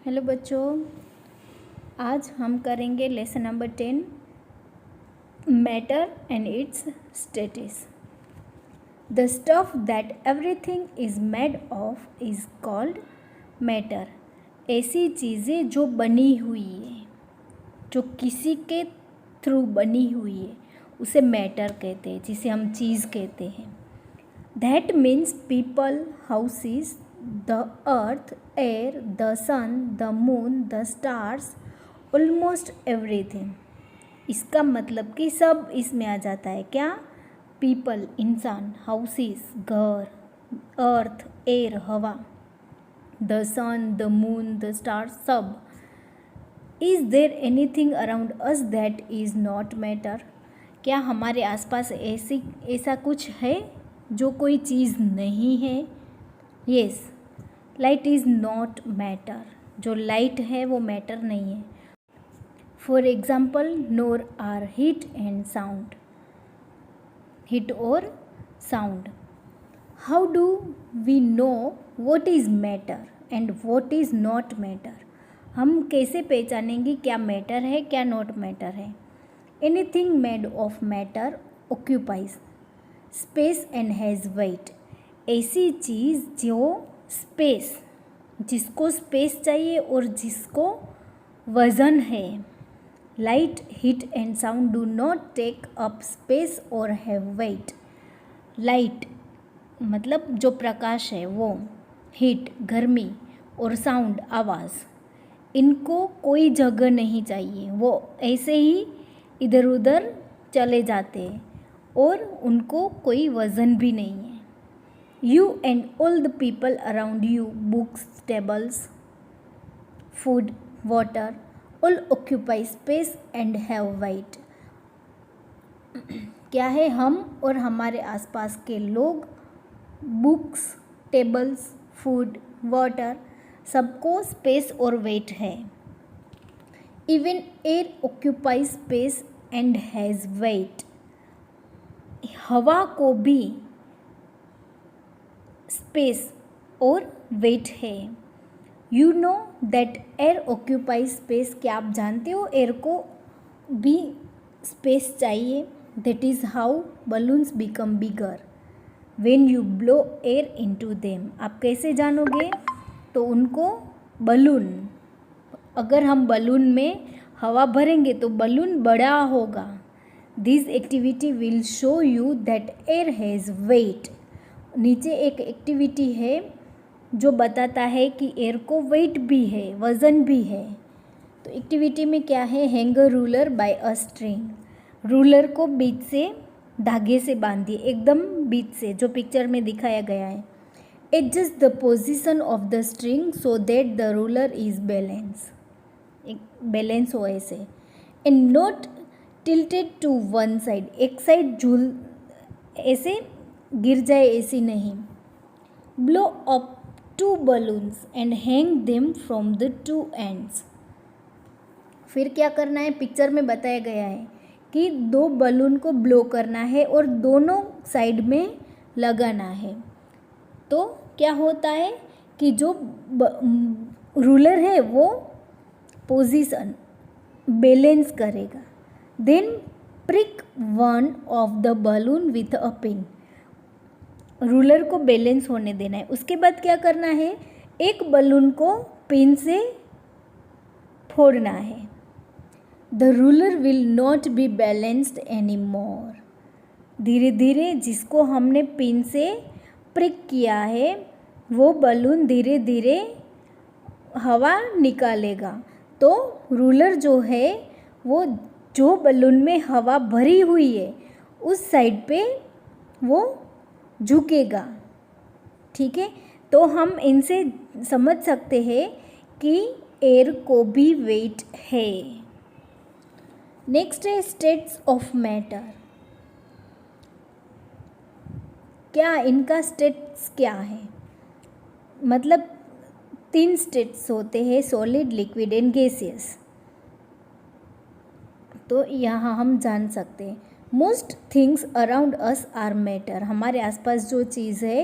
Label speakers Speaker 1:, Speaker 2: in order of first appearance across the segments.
Speaker 1: Hello बच्चों, आज हम करेंगे lesson number 10 matter and it's status. The stuff that everything is made of is called matter. ऐसी चीज़ें जो बनी हुई है, जो किसी के थ्रू बनी हुई है, उसे मैटर कहते हैं, जिसे हम चीज़ कहते हैं। That means people, houses, the earth, air, the sun, the moon, the stars, almost everything। इसका मतलब कि सब इसमें आ जाता है। क्या? पीपल इंसान, हाउसेस घर, अर्थ एयर हवा, the sun the moon the stars सब। Is there anything around us that is not matter? क्या हमारे आसपास ऐसा कुछ है जो कोई चीज़ नहीं है? Yes, light is not matter. जो लाइट है वो मैटर नहीं है। For example, nor are heat and sound, heat और sound. How do we know what is matter and what is not matter? हम कैसे पहचानेंगे क्या मैटर है क्या नॉट मैटर है? Anything made of matter occupies space and has weight. ऐसी चीज़ जो स्पेस, जिसको स्पेस चाहिए और जिसको वज़न है। Light, heat and sound do not take up space और हैव वेट। लाइट मतलब जो प्रकाश है वो, हीट गर्मी और साउंड आवाज़, इनको कोई जगह नहीं चाहिए, वो ऐसे ही इधर उधर चले जाते हैं और उनको कोई वज़न भी नहीं है। You and all the people around you, books, tables, food, water, all occupy space and have weight। क्या है? हम और हमारे आसपास के लोग, बुक्स, टेबल्स, फूड, वाटर, सबको स्पेस और वेट है। Even air occupy space and has wait. हवा को भी स्पेस और वेट है। You know that air occupy space. क्या आप जानते हो एयर को भी स्पेस चाहिए? That is how balloons become bigger when you blow air into them. आप कैसे जानोगे? तो उनको बलून, अगर हम बलून में हवा भरेंगे तो बलून बड़ा होगा। This activity will show you that air has wait. नीचे एक एक्टिविटी है जो बताता है कि एयर को वेट भी है, वज़न भी है। तो एक्टिविटी में क्या है? Hang a ruler by a string. Ruler को बीच से धागे से बांधिए, एकदम बीच से, जो पिक्चर में दिखाया गया है। Adjust the position of the string so that the ruler is balance हो ऐसे। And not tilted to one side. एक साइड झूल ऐसे गिर जाए ऐसी नहीं। Blow up 2 balloons and hang them from the 2 ends. फिर क्या करना है? पिक्चर में बताया गया है कि 2 बलून को ब्लो करना है और दोनों साइड में लगाना है। तो क्या होता है कि जो रूलर है वो पोजीशन बैलेंस करेगा। Then prick one of the balloon with a pin. Ruler को बैलेंस होने देना है। उसके बाद क्या करना है? एक बलून को पिन से फोड़ना है। The ruler will not be balanced any more. धीरे धीरे जिसको हमने पिन से प्रिक किया है वो बलून धीरे धीरे हवा निकालेगा। तो रूलर जो है वो जो बलून में हवा भरी हुई है उस साइड पे वो झुकेगा। ठीक है, तो हम इनसे समझ सकते हैं कि एयर को भी वेट है। नेक्स्ट है स्टेट्स ऑफ मैटर। क्या इनका स्टेट्स क्या है? मतलब 3 स्टेट्स होते हैं, सॉलिड, लिक्विड एंड गैसियस। तो यहाँ हम जान सकते हैं most things around us are matter. हमारे आसपास जो चीज़ है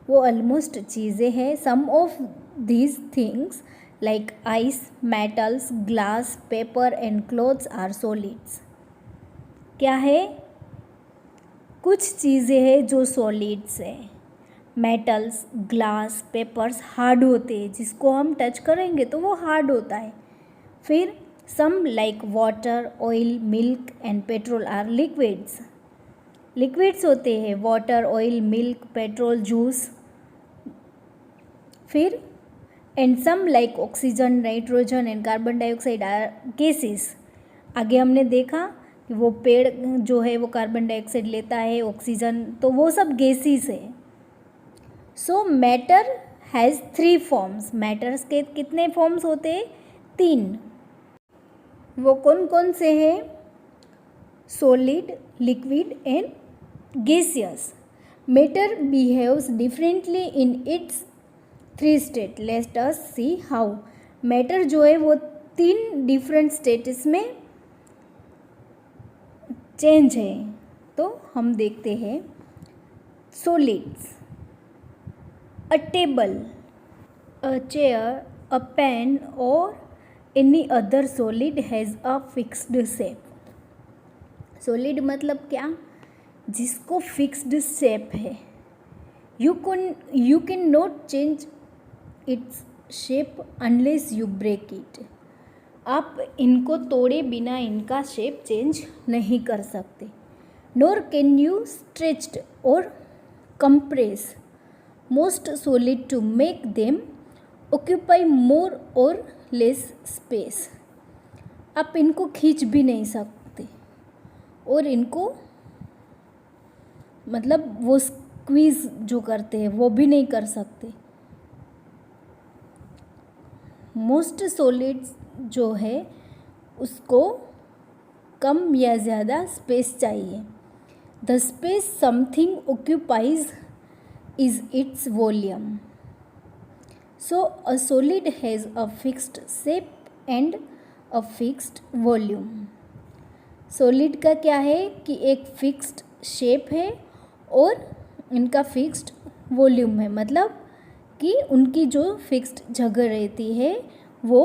Speaker 1: वो ऑलमोस्ट चीज़ें हैं। Some of these things like ice, metals, glass, paper and clothes are solids. क्या है? कुछ चीज़ें हैं जो सॉलिड्स है. मेटल्स, ग्लास, पेपर्स हार्ड होते हैं, जिसको हम टच करेंगे तो वो हार्ड होता है. फिर some like water, oil, milk and petrol are liquids. Liquids होते हैं water, oil, milk, petrol, juice. फिर and some like oxygen, nitrogen and carbon dioxide are gases. आगे हमने देखा कि वो पेड़ जो है वो कार्बन डाइऑक्साइड लेता है, ऑक्सीजन, तो वो सब गैसेस है. सो मैटर हैज़ 3 फॉर्म्स. मैटर्स के कितने फॉर्म्स होते हैं? 3. वो कौन कौन से हैं? Solid, liquid and gaseous. Matter behaves differently in its 3 state. Let us see how. Matter जो है वो 3 डिफरेंट स्टेट्स में चेंज है. तो हम देखते हैं. Solids, a table, a chair, a pen or any other solid has a fixed shape. Solid मतलब क्या? जिसको fixed shape है. You can not change its shape unless you break it. आप इनको तोड़े बिना इनका शेप चेंज नहीं कर सकते. Nor can you stretch or compress most solid to make them occupy more or less space. आप इनको खींच भी नहीं सकते और इनको मतलब वो स्क्वीज़ जो करते हैं वो भी नहीं कर सकते. मोस्ट सॉलिड्स जो है उसको कम या ज़्यादा स्पेस चाहिए. The space something occupies is its volume. So a solid has a fixed shape and a fixed volume. Solid का क्या है कि एक fixed shape है और इनका fixed volume है. मतलब कि उनकी जो fixed जगह रहती है वो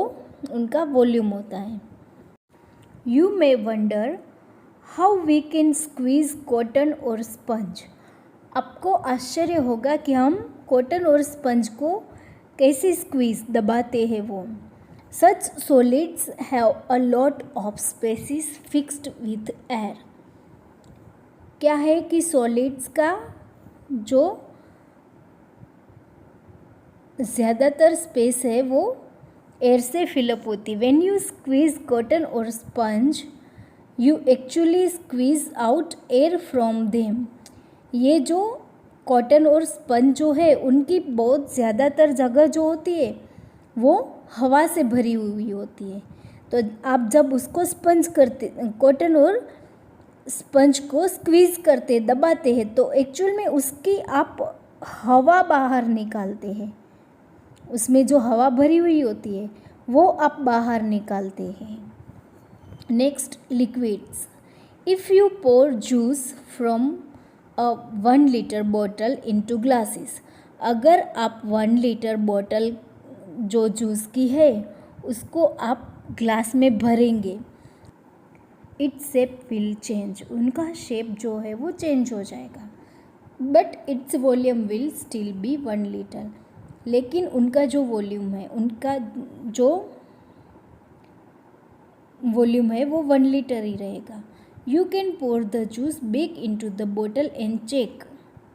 Speaker 1: उनका volume होता है. You may wonder how we can squeeze cotton or sponge. आपको आश्चर्य होगा कि हम कॉटन और स्पंज को कैसे स्क्वीज दबाते हैं वो. Such solids have a lot of spaces fixed with air. क्या है कि सॉलिड्स का जो ज़्यादातर स्पेस है वो एयर से फिलअप होती. व्हेन यू स्क्वीज कॉटन और sponge you actually squeeze out air from them. ये जो कॉटन और स्पंज जो है उनकी बहुत ज़्यादातर जगह जो होती है वो हवा से भरी हुई होती है. तो आप जब उसको स्पंज करते, कॉटन और स्पंज को स्क्वीज़ करते, दबाते हैं, तो एक्चुअल में उसकी आप हवा बाहर निकालते हैं. उसमें जो हवा भरी हुई होती है वो आप बाहर निकालते हैं. Next, liquids. If you pour juice from a 1 liter bottle into glasses. अगर आप 1 लीटर बॉटल जो जूस की है उसको आप ग्लास में भरेंगे, इट्स शेप विल चेंज. उनका शेप जो है वो चेंज हो जाएगा. But its volume will still be 1 litre. लेकिन उनका जो वॉल्यूम है, उनका जो वॉल्यूम है वो 1 लीटर ही रहेगा. You can pour the juice back into the bottle and check.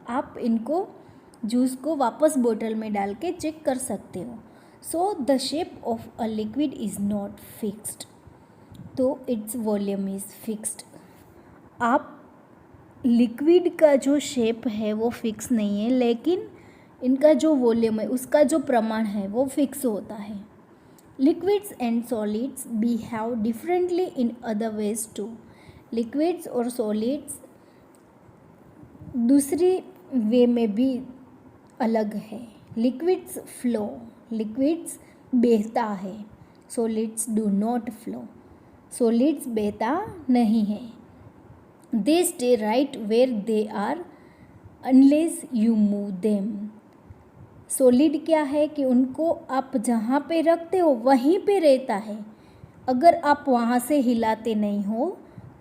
Speaker 1: आप इनको जूस को वापस बोतल में डाल के चेक कर सकते हो. So the shape of a liquid is not fixed. तो its volume is fixed. आप लिक्विड का जो शेप है वो फिक्स नहीं है, लेकिन इनका जो वॉल्यूम है उसका जो प्रमाण है वो फिक्स होता है. Liquids and solids behave differently in other ways too. Liquids और सॉलिड्स दूसरी वे में भी अलग है. Liquids flow. लिक्विड्स बहता है. Solids do not flow. Solids बहता नहीं है. They stay right where they are unless you move them. Solid क्या है कि उनको आप जहाँ पे रखते हो वहीं पे रहता है, अगर आप वहाँ से हिलाते नहीं हो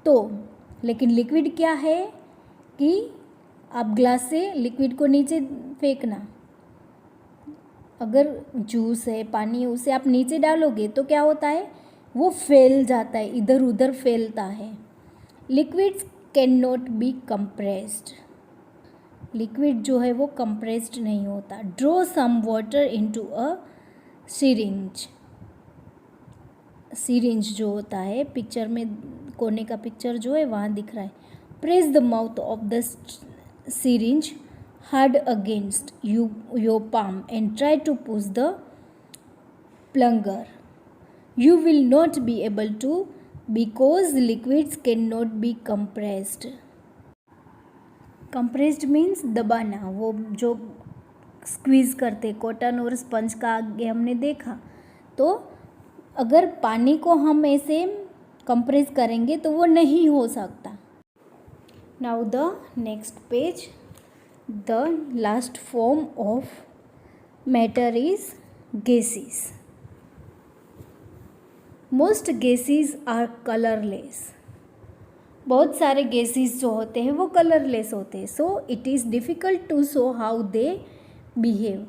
Speaker 1: तो। लेकिन लिक्विड क्या है कि आप ग्लास से लिक्विड को नीचे फेंकना, अगर जूस है, पानी है, उसे आप नीचे डालोगे तो क्या होता है, वो फैल जाता है, इधर उधर फैलता है। Liquids can not be compressed, liquid जो है वो कंप्रेस्ड नहीं होता। Draw some water into a syringe, syringe जो होता है पिक्चर में, कोने का पिक्चर जो है वहाँ दिख रहा है। Press the mouth of the syringe hard against your palm and try to push the plunger. You will not be able to because liquids cannot be compressed. Compressed means दबाना, वो जो स्क्वीज़ करते, कॉटन और sponge का आगे हमने देखा। तो अगर पानी को हम ऐसे कंप्रेस करेंगे तो वो नहीं हो सकता। Now the next page, the last form of matter is gases. Most gases are colorless. बहुत सारे gases जो होते हैं वो colorless होते हैं, so it is difficult to show how they behave.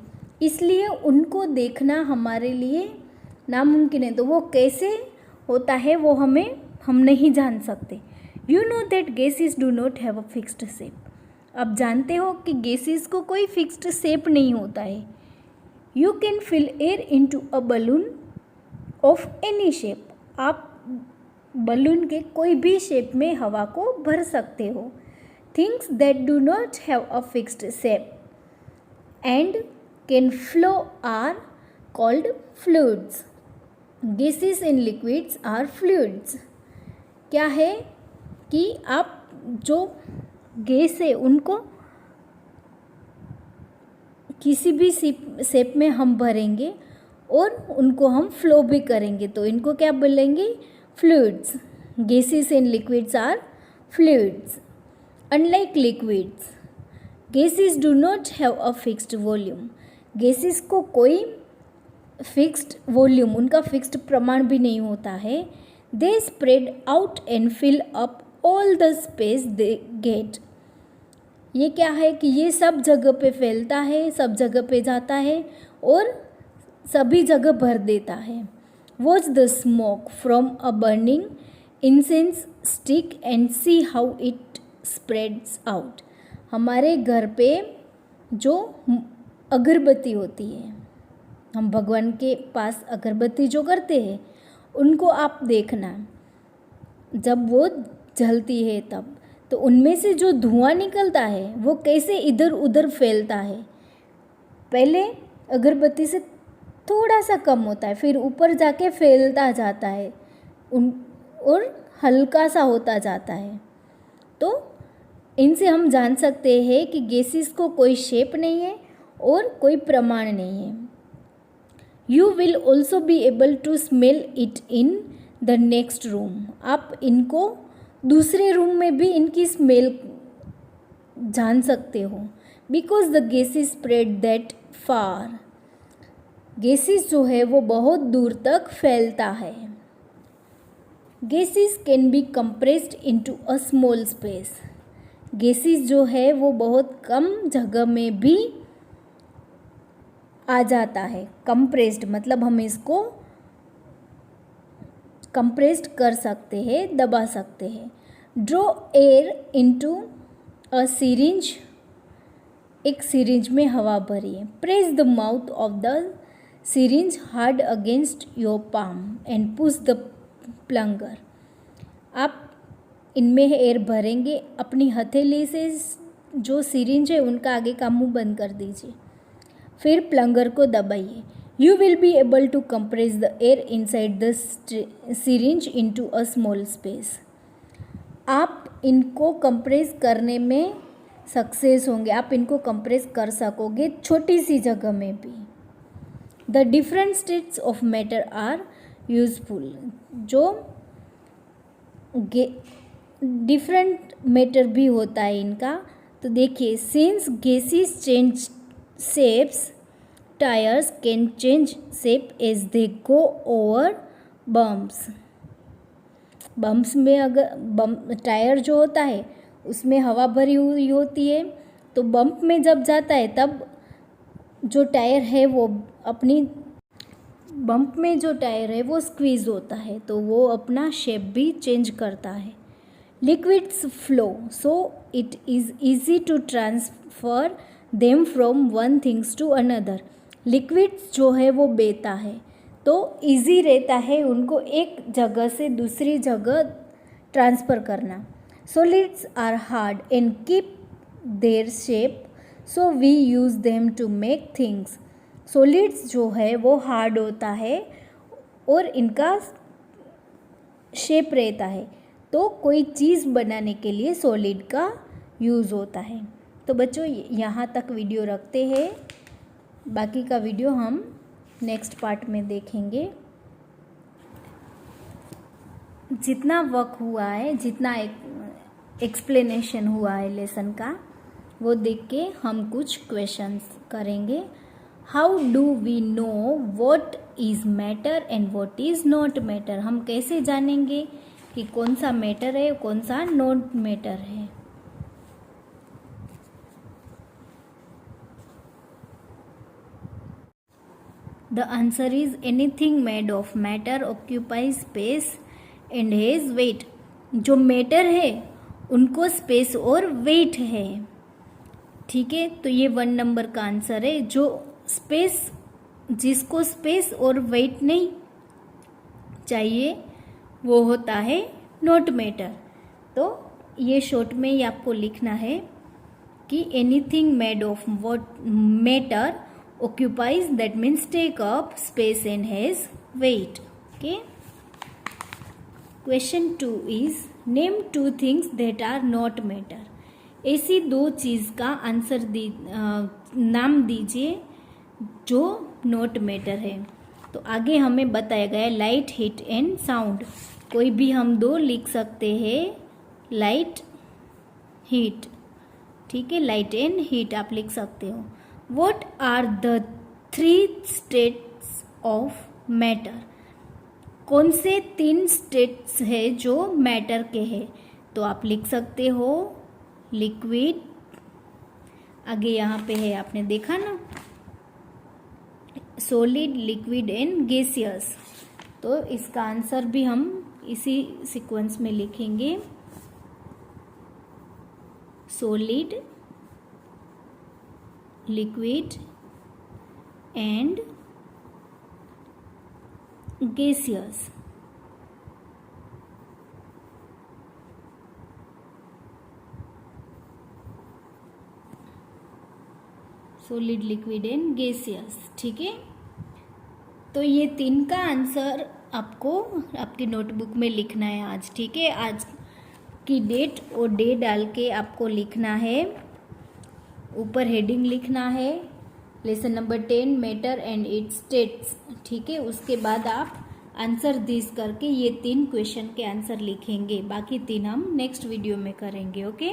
Speaker 1: इसलिए उनको देखना हमारे लिए नामुमकिन है। तो वो कैसे होता है वो हम नहीं जान सकते। You know that gases do not have a fixed shape. आप जानते हो कि गैसेस को कोई फिक्स्ड शेप नहीं होता है। You can fill air into a balloon of any shape, आप बलून के कोई भी शेप में हवा को भर सकते हो। Things that do not have a fixed shape and can flow are called fluids. Gases in liquids are fluids. क्या है कि आप जो गैस है उनको किसी भी शेप में हम भरेंगे और उनको हम फ्लो भी करेंगे, तो इनको क्या बोलेंगे, fluids. Gases in liquids are fluids. Unlike liquids, gases do not have a fixed volume. Gases को कोई फिक्स्ड वॉल्यूम, उनका फिक्स्ड प्रमाण भी नहीं होता है। They spread out and fill up all the space they get. ये क्या है कि ये सब जगह पे फैलता है, सब जगह पे जाता है और सभी जगह भर देता है। Watch the smoke from a burning incense stick and see how it spreads out. हमारे घर पे जो अगरबत्ती होती है, हम भगवान के पास अगरबत्ती जो करते हैं, उनको आप देखना, जब वो जलती है तब तो उनमें से जो धुआं निकलता है वो कैसे इधर उधर फैलता है। पहले अगरबत्ती से थोड़ा सा कम होता है, फिर ऊपर जाके फैलता जाता है और हल्का सा होता जाता है। तो इनसे हम जान सकते हैं कि गैसेस को कोई शेप नहीं है और कोई प्रमाण नहीं है। You will also be able to smell it in the next room. आप इनको दूसरे रूम में भी इनकी स्मेल जान सकते हो। Because the gases spread that far, gases जो है वो बहुत दूर तक फैलता है। Gases can be compressed into a small space. Gases जो है वो बहुत कम जगह में भी आ जाता है। कंप्रेस्ड मतलब हम इसको कंप्रेस्ड कर सकते हैं, दबा सकते हैं। Draw air into a syringe, एक सिरिंज में हवा भरिए। Press the mouth of the syringe hard against your palm and push the plunger. आप इनमें एयर भरेंगे, अपनी हथेली से जो सिरिंज है उनका आगे का मुंह बंद कर दीजिए, फिर प्लंगर को दबाइए। You will be able to compress the air inside the syringe into a small space. आप इनको कंप्रेस करने में सक्सेस होंगे, आप इनको कंप्रेस कर सकोगे छोटी सी जगह में भी। The different states of matter are useful. जो डिफरेंट मैटर भी होता है इनका, तो देखिए, since gases change shapes tyres can change shape as they go over bumps. Bumps में अगर टायर जो होता है उसमें हवा भरी हुई होती है, तो बम्प में जब जाता है तब जो टायर है वो अपनी बम्प में जो टायर है वो स्क्वीज होता है, तो वो अपना शेप भी चेंज करता है। Liquids flow so it is easy to transfer them from one things to another. Liquids जो है वो बहता है तो इजी रहता है उनको एक जगह से दूसरी जगह ट्रांसफ़र करना। Solids are hard and keep their shape so we use them to make things. Solids जो है वो हार्ड होता है और इनका शेप रहता है, तो कोई चीज़ बनाने के लिए सॉलिड का यूज़ होता है। तो बच्चों यहाँ तक वीडियो रखते हैं, बाकी का वीडियो हम नेक्स्ट पार्ट में देखेंगे। जितना वर्क हुआ है, जितना एक्सप्लेनेशन हुआ है लेसन का, वो देख के हम कुछ क्वेश्चंस करेंगे। How do we know what is matter and what is not matter. हम कैसे जानेंगे कि कौन सा मैटर है कौन सा नॉट मैटर है। The answer is anything made of matter occupies space and has weight. जो मैटर है उनको स्पेस और वेट है, ठीक है। तो ये 1 नंबर का आंसर है। जो स्पेस, जिसको स्पेस और वेट नहीं चाहिए वो होता है नॉट मैटर। तो ये शॉर्ट में ही आपको लिखना है कि anything made of what matter occupies, that means take up space and has weight. Okay. Question 2 is name 2 things that are not matter. ऐसी 2 चीज़ का आंसर नाम दीजिए जो नॉट मैटर है। तो आगे हमें बताया गया लाइट, हीट एंड साउंड। कोई भी हम 2 लिख सकते हैं, लाइट, हीट, ठीक है। लाइट एंड हीट आप लिख सकते हो। What are the 3 states of matter? कौन से 3 स्टेट्स है जो मैटर के हैं? तो आप लिख सकते हो लिक्विड, आगे यहाँ पे है आपने देखा ना, सॉलिड, लिक्विड एंड गैसियस। तो इसका आंसर भी हम इसी सीक्वेंस में लिखेंगे, solid, liquid and gaseous। Solid, liquid and gaseous, ठीक है। तो ये 3 का आंसर आपको आपकी नोटबुक में लिखना है आज, ठीक है। आज की डेट और डे डाल के आपको लिखना है, ऊपर हेडिंग लिखना है lesson number 10 matter and it's states, ठीक है। उसके बाद आप आंसर दिस करके ये 3 क्वेश्चन के आंसर लिखेंगे, बाकी 3 हम नेक्स्ट वीडियो में करेंगे। ओके।